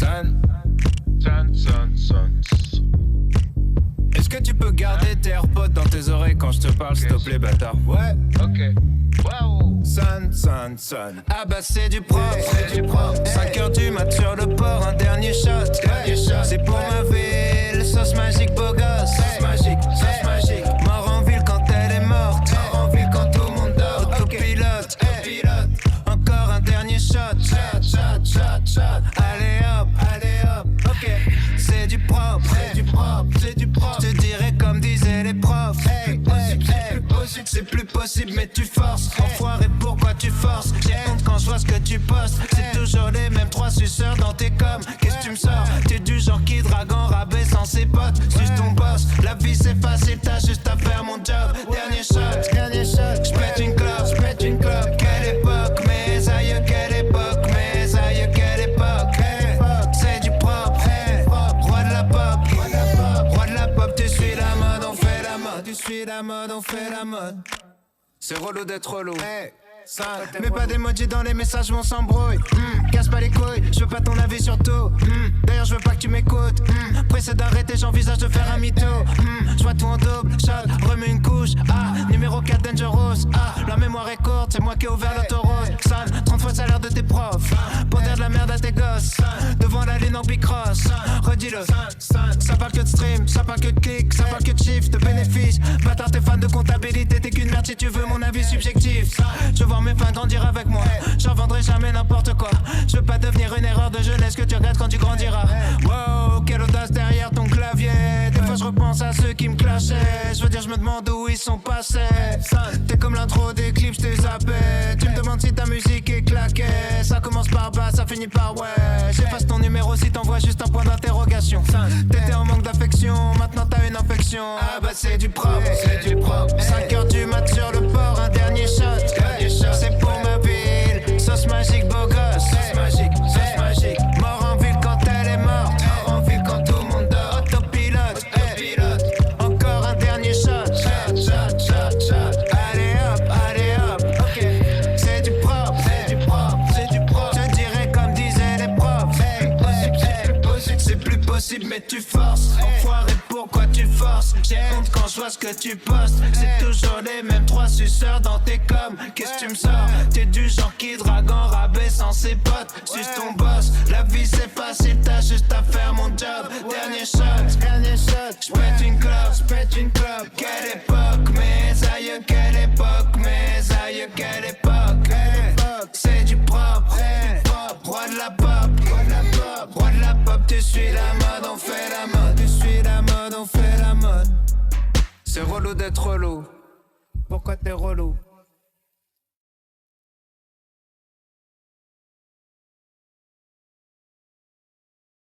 San. Est-ce que tu peux garder tes AirPods dans tes oreilles quand je te parle, s'il te plaît, bâtard? Ouais, ok. Waouh. Son. Ah bah c'est du propre, c'est du propre. 5h du mat sur le port, un dernier shot. C'est pour ma ville, sauce magique, beau gosse. Sauce magique. Mort en ville quand elle est morte. Mort en ville quand tout le monde dort. Autopilote, encore un dernier shot. Allez hop, ok. C'est du propre, c'est du propre. Je te dirais comme disaient les profs. C'est plus possible mais tu forces. Enfoiré, pourquoi tu forces? J'ai honte quand je vois ce que tu postes. C'est toujours les mêmes trois suceurs dans tes coms. Qu'est-ce que tu me sors? T'es du genre qui drague en rabais sans ses potes. Suis ton boss, la vie c'est facile, t'as juste à faire mon job. Dernier shot, j'pète une clope. Quelle époque, mes aïeux, quelle époque. C'est du propre, roi de la pop. Tu suis la mode, on fait la mode. C'est relou d'être relou. Mets pas d'emoji dans les messages, on s'embrouille. Casse pas les couilles, je veux pas ton avis sur tout. D'ailleurs, je veux pas que tu m'écoutes. Pressé d'arrêter, j'envisage de faire un mytho. Je vois tout en double, shot, remets une couche. Numéro 4 Dangerous. La mémoire est courte, c'est moi qui ai ouvert l'autoroute. Sale, 30 fois le salaire de tes profs. Pour dire de la merde à tes gosses. Devant la ligne en bicross. Redis-le. Ça parle que de stream, ça parle que de clics, ça parle que de chiffres, de bénéfices. Bâtard, t'es fan de comptabilité, t'es qu'une merde si tu veux mon avis subjectif. Je veux voir mes fans grandir avec moi. J'en vendrai jamais n'importe quoi. Je veux pas devenir une erreur de jeunesse que tu regrettes quand tu grandiras. Wow, quelle audace derrière ton clavier. Des fois je repense à ceux qui me clashaient. Je veux dire, je me demande où ils sont passés. T'es comme l'intro des clips, je t'ai zappé. Tu me demandes si ta musique est claquée. Ça commence par bas, ça finit par ouais. J'efface ton numéro si t'envoies juste un point d'interrogation. T'étais en manque d'affection, maintenant t'as une infection. Ah bah c'est du propre, 5h du mat sur le port, un dernier shot. C'est pour ma ville, sauce magique, beau gosse. Sauce magique. Mort en ville quand elle est morte. Mort en ville quand tout le monde dort. Autopilote, encore un dernier shot. Allez hop, ok. C'est du propre, Je dirais comme disaient les profs. C'est plus possible mais tu forces. Enfoiré, pourquoi tu forces? J'ai honte quand je vois ce que tu postes. C'est toujours les mêmes trois suceurs dans tes coms. Qu'est-ce que tu me sors? T'es du genre qui drague en rabais sans ses potes. Suce ton boss, la vie c'est facile, t'as juste à faire mon job. Dernier shot, j'pète une clope. Quelle époque, mes aïeux, quelle époque. C'est du propre, roi de la pop. Tu suis la mode, on fait la mode. C'est relou d'être relou. Pourquoi t'es relou?